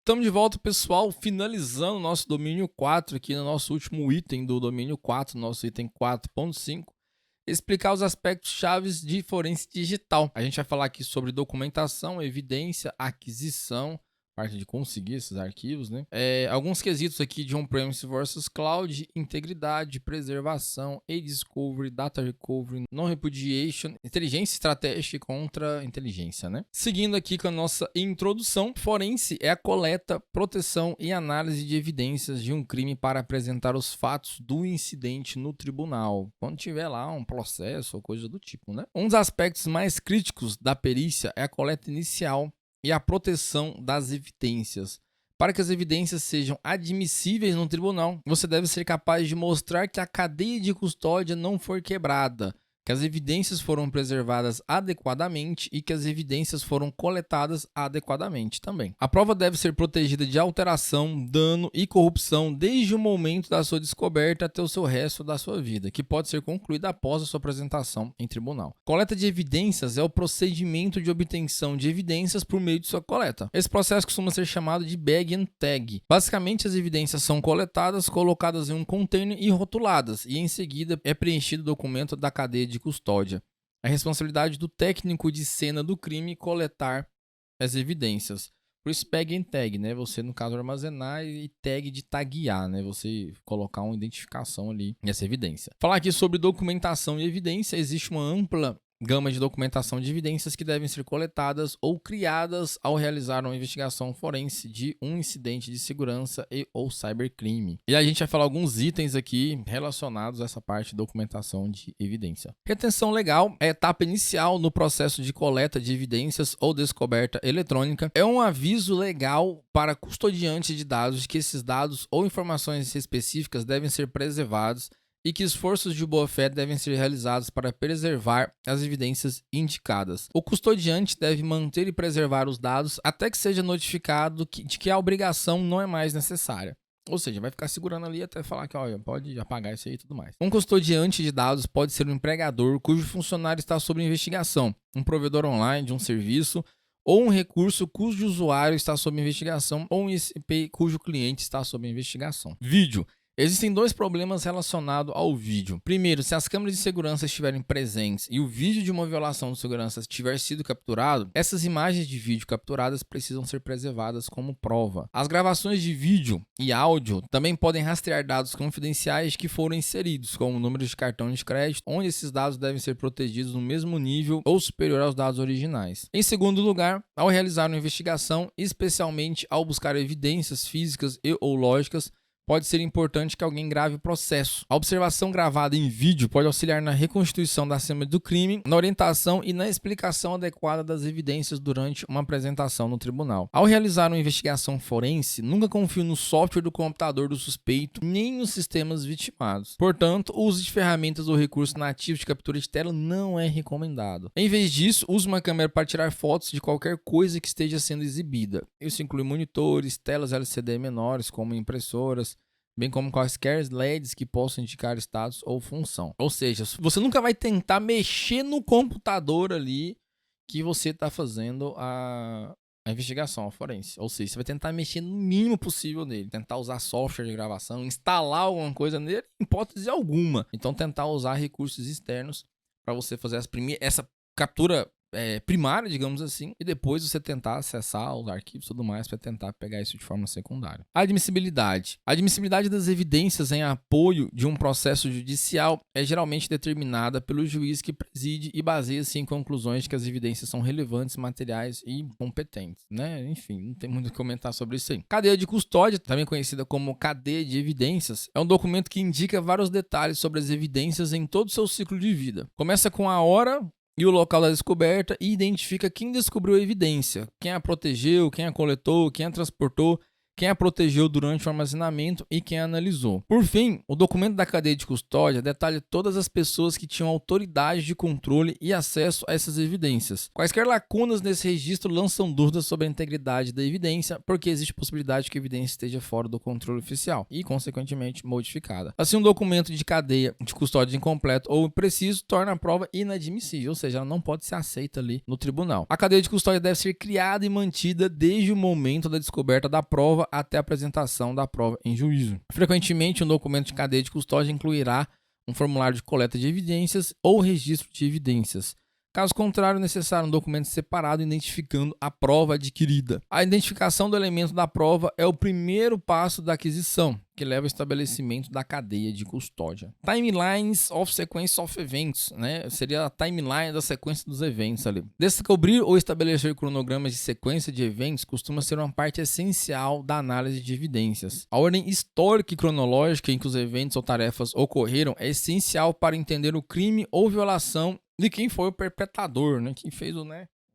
Estamos de volta, pessoal, finalizando o nosso domínio 4 aqui no nosso último item do domínio 4, nosso item 4.5, explicar os aspectos chaves de forense digital. A gente vai falar aqui sobre documentação, evidência, aquisição, parte de conseguir esses arquivos, né? Alguns quesitos aqui de on-premise versus cloud, integridade, preservação, e-discovery, data recovery, non-repudiation, inteligência estratégica contra inteligência, né? Seguindo aqui com a nossa introdução, forense é a coleta, proteção e análise de evidências de um crime para apresentar os fatos do incidente no tribunal, quando tiver lá um processo ou coisa do tipo, né? Um dos aspectos mais críticos da perícia é a coleta inicial e a proteção das evidências. Para que as evidências sejam admissíveis no tribunal, você deve ser capaz de mostrar que a cadeia de custódia não foi quebrada, que as evidências foram preservadas adequadamente e que as evidências foram coletadas adequadamente também. A prova deve ser protegida de alteração, dano e corrupção desde o momento da sua descoberta até o seu resto da sua vida, que pode ser concluída após a sua apresentação em tribunal. Coleta de evidências é o procedimento de obtenção de evidências por meio de sua coleta. Esse processo costuma ser chamado de bag and tag. Basicamente, as evidências são coletadas, colocadas em um container e rotuladas, e em seguida é preenchido o documento da cadeia de custódia. A responsabilidade do técnico de cena do crime coletar as evidências. Por isso bag and tag, né? Você, no caso, armazenar e tag de taguear, né? Você colocar uma identificação ali nessa evidência. Falar aqui sobre documentação e evidência, existe uma ampla gama de documentação de evidências que devem ser coletadas ou criadas ao realizar uma investigação forense de um incidente de segurança e ou cybercrime. E a gente vai falar alguns itens aqui relacionados a essa parte de documentação de evidência. Retenção legal é a etapa inicial no processo de coleta de evidências ou descoberta eletrônica. É um aviso legal para custodiantes de dados de que esses dados ou informações específicas devem ser preservados e que esforços de boa-fé devem ser realizados para preservar as evidências indicadas. O custodiante deve manter e preservar os dados até que seja notificado de que a obrigação não é mais necessária. Ou seja, vai ficar segurando ali até falar que, olha, pode apagar isso aí e tudo mais. Um custodiante de dados pode ser um empregador cujo funcionário está sob investigação, um provedor online de um serviço, ou um recurso cujo usuário está sob investigação, ou um ISP cujo cliente está sob investigação. Vídeo. Existem dois problemas relacionados ao vídeo. Primeiro, se as câmeras de segurança estiverem presentes e o vídeo de uma violação de segurança tiver sido capturado, essas imagens de vídeo capturadas precisam ser preservadas como prova. As gravações de vídeo e áudio também podem rastrear dados confidenciais que foram inseridos, como números de cartão de crédito, onde esses dados devem ser protegidos no mesmo nível ou superior aos dados originais. Em segundo lugar, ao realizar uma investigação, especialmente ao buscar evidências físicas e ou lógicas, pode ser importante que alguém grave o processo. A observação gravada em vídeo pode auxiliar na reconstituição da cena do crime, na orientação e na explicação adequada das evidências durante uma apresentação no tribunal. Ao realizar uma investigação forense, nunca confie no software do computador do suspeito, nem nos sistemas vitimados. Portanto, o uso de ferramentas ou recursos nativos de captura de tela não é recomendado. Em vez disso, use uma câmera para tirar fotos de qualquer coisa que esteja sendo exibida. Isso inclui monitores, telas LCD menores, como impressoras, bem como quaisquer LEDs que possam indicar status ou função. Ou seja, você nunca vai tentar mexer no computador ali que você está fazendo a investigação, a forense. Ou seja, você vai tentar mexer no mínimo possível nele, tentar usar software de gravação, instalar alguma coisa nele, em hipótese alguma. Então, tentar usar recursos externos para você fazer essa captura primária, digamos assim, e depois você tentar acessar os arquivos e tudo mais para tentar pegar isso de forma secundária. Admissibilidade. A admissibilidade das evidências em apoio de um processo judicial é geralmente determinada pelo juiz que preside e baseia-se em conclusões de que as evidências são relevantes, materiais e competentes, né? Enfim, não tem muito o que comentar sobre isso aí. Cadeia de custódia, também conhecida como cadeia de evidências, é um documento que indica vários detalhes sobre as evidências em todo o seu ciclo de vida. Começa com a hora e o local da descoberta e identifica quem descobriu a evidência, quem a protegeu, quem a coletou, quem a transportou, quem a protegeu durante o armazenamento e quem a analisou. Por fim, o documento da cadeia de custódia detalha todas as pessoas que tinham autoridade de controle e acesso a essas evidências. Quaisquer lacunas nesse registro lançam dúvidas sobre a integridade da evidência, porque existe possibilidade de que a evidência esteja fora do controle oficial e, consequentemente, modificada. Assim, um documento de cadeia de custódia incompleto ou impreciso torna a prova inadmissível, ou seja, ela não pode ser aceita ali no tribunal. A cadeia de custódia deve ser criada e mantida desde o momento da descoberta da prova até a apresentação da prova em juízo. Frequentemente, um documento de cadeia de custódia incluirá um formulário de coleta de evidências ou registro de evidências. Caso contrário, é necessário um documento separado identificando a prova adquirida. A identificação do elemento da prova é o primeiro passo da aquisição, que leva ao estabelecimento da cadeia de custódia. Timelines of Sequence of Events, né? Seria a timeline da sequência dos eventos ali. Descobrir ou estabelecer cronogramas de sequência de eventos costuma ser uma parte essencial da análise de evidências. A ordem histórica e cronológica em que os eventos ou tarefas ocorreram é essencial para entender o crime ou violação de quem foi o perpetrador, né? Quem fez o,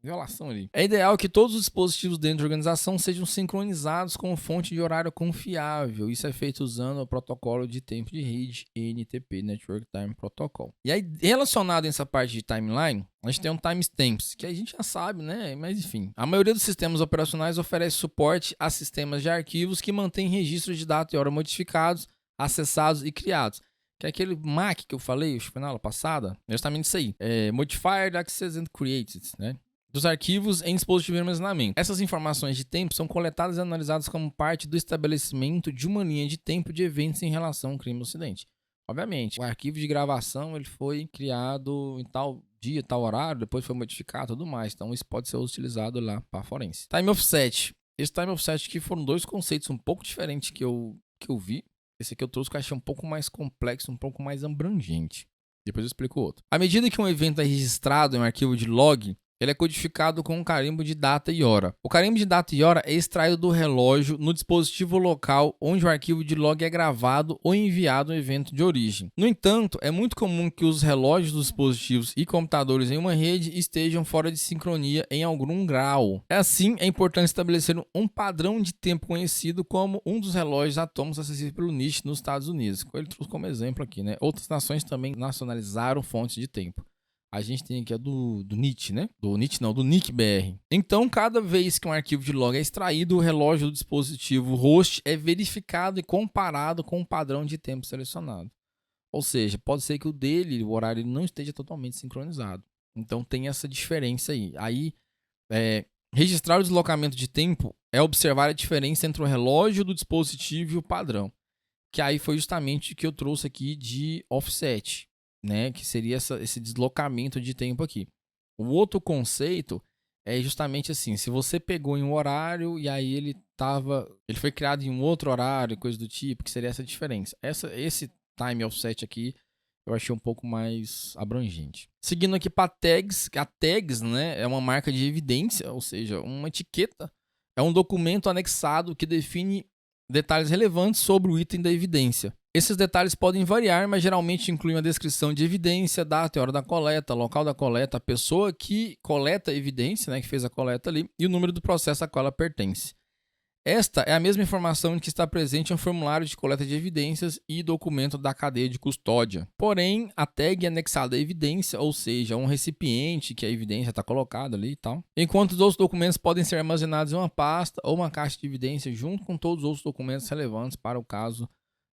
violação ali. É ideal que todos os dispositivos dentro da organização sejam sincronizados com fonte de horário confiável. Isso é feito usando o protocolo de tempo de rede NTP, Network Time Protocol. E aí, relacionado a essa parte de timeline, a gente tem um timestamps, que a gente já sabe, né? Mas enfim. A maioria dos sistemas operacionais oferece suporte a sistemas de arquivos que mantêm registros de data e hora modificados, acessados e criados. Que é aquele MAC que eu falei, acho que foi na aula passada, justamente isso aí. Modified, Accessed and Created, né? Dos arquivos em dispositivo de armazenamento. Essas informações de tempo são coletadas e analisadas como parte do estabelecimento de uma linha de tempo de eventos em relação ao crime ou acidente. Obviamente, o arquivo de gravação ele foi criado em tal dia, tal horário, depois foi modificado e tudo mais. Então isso pode ser utilizado lá para forense. Time offset. Esse time offset aqui foram dois conceitos um pouco diferentes que eu vi. Esse aqui eu trouxe que eu achei um pouco mais complexo, um pouco mais abrangente. Depois eu explico o outro. À medida que um evento é registrado em um arquivo de log, ele é codificado com um carimbo de data e hora. O carimbo de data e hora é extraído do relógio no dispositivo local onde o arquivo de log é gravado ou enviado no evento de origem. No entanto, é muito comum que os relógios dos dispositivos e computadores em uma rede estejam fora de sincronia em algum grau. Assim, é importante estabelecer um padrão de tempo conhecido como um dos relógios atômicos acessíveis pelo NIST nos Estados Unidos. Ele trouxe como exemplo aqui, né? Outras nações também nacionalizaram fontes de tempo. A gente tem aqui a do NIT, né? Do NIC-BR. Então, cada vez que um arquivo de log é extraído, o relógio do dispositivo host é verificado e comparado com o padrão de tempo selecionado. Ou seja, pode ser que o dele, o horário, não esteja totalmente sincronizado. Então, tem essa diferença aí. Registrar o deslocamento de tempo é observar a diferença entre o relógio do dispositivo e o padrão. Que aí foi justamente o que eu trouxe aqui de offset, né, que seria esse deslocamento de tempo aqui. O outro conceito é justamente assim, se você pegou em um horário e aí ele foi criado em um outro horário, coisa do tipo, que seria essa diferença. Esse time offset aqui eu achei um pouco mais abrangente. Seguindo aqui para tags, a tags, né, é uma marca de evidência, ou seja, uma etiqueta, é um documento anexado que define detalhes relevantes sobre o item da evidência. Esses detalhes podem variar, mas geralmente incluem a descrição de evidência, data e hora da coleta, local da coleta, a pessoa que coleta a evidência, né, que fez a coleta ali, e o número do processo a qual ela pertence. Esta é a mesma informação que está presente em um formulário de coleta de evidências e documento da cadeia de custódia. Porém, a tag é anexada à evidência, ou seja, um recipiente que a evidência está colocada ali e tal. Enquanto os outros documentos podem ser armazenados em uma pasta ou uma caixa de evidência junto com todos os outros documentos relevantes para o caso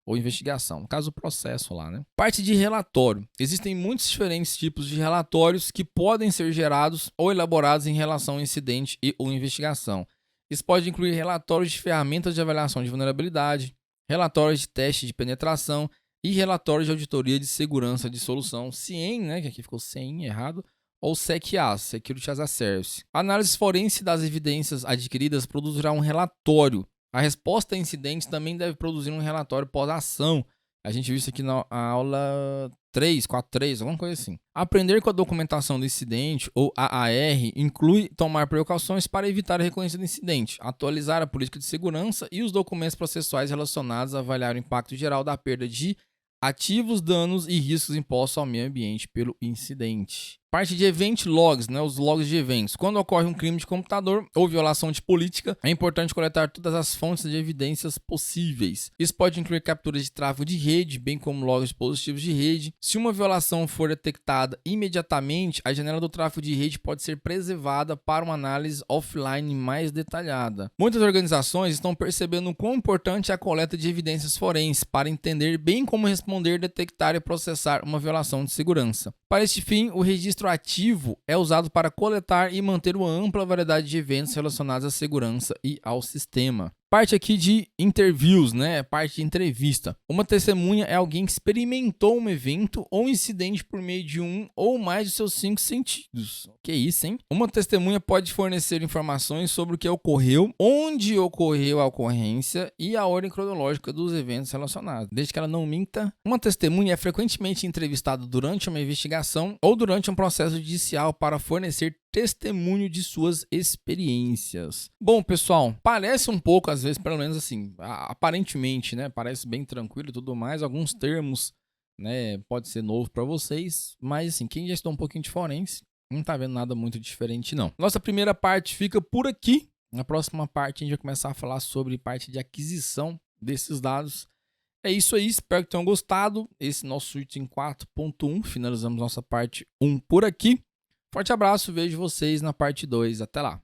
ou investigação, no caso o processo lá, né? Parte de relatório. Existem muitos diferentes tipos de relatórios que podem ser gerados ou elaborados em relação ao incidente e ou investigação. Isso pode incluir relatórios de ferramentas de avaliação de vulnerabilidade, relatórios de teste de penetração e relatórios de auditoria de segurança de solução, SIEM, né, que aqui ficou SIEM errado, ou SecAS, Security as a Service. A análise forense das evidências adquiridas produzirá um relatório. A resposta a incidentes também deve produzir um relatório pós-ação. A gente viu isso aqui na aula 4.3, alguma coisa assim. Aprender com a documentação do incidente, ou AAR, inclui tomar precauções para evitar a recorrência do incidente, atualizar a política de segurança e os documentos processuais relacionados a avaliar o impacto geral da perda de ativos, danos e riscos impostos ao meio ambiente pelo incidente. Parte de event logs, né, os logs de eventos. Quando ocorre um crime de computador ou violação de política, é importante coletar todas as fontes de evidências possíveis. Isso pode incluir capturas de tráfego de rede, bem como logs de dispositivos de rede. Se uma violação for detectada imediatamente, a janela do tráfego de rede pode ser preservada para uma análise offline mais detalhada. Muitas organizações estão percebendo o quão importante é a coleta de evidências forenses para entender bem como responder, detectar e processar uma violação de segurança. Para este fim, o registro ativo é usado para coletar e manter uma ampla variedade de eventos relacionados à segurança e ao sistema. Parte aqui de interviews, né? Parte de entrevista. Uma testemunha é alguém que experimentou um evento ou incidente por meio de um ou mais de seus 5 sentidos. Que isso, hein? Uma testemunha pode fornecer informações sobre o que ocorreu, onde ocorreu a ocorrência e a ordem cronológica dos eventos relacionados, desde que ela não minta. Uma testemunha é frequentemente entrevistada durante uma investigação ou durante um processo judicial para fornecer testemunho de suas experiências. Bom, pessoal, parece um pouco, às vezes, pelo menos assim, aparentemente, né, parece bem tranquilo e tudo mais, alguns termos, né, pode ser novo para vocês, mas assim, quem já estudou um pouquinho de forense, não tá vendo nada muito diferente, não. Nossa primeira parte fica por aqui. Na próxima parte, a gente vai começar a falar sobre parte de aquisição desses dados. É isso aí, espero que tenham gostado. Esse nosso item 4.1, finalizamos nossa parte 1 por aqui. Forte abraço, vejo vocês na parte 2. Até lá!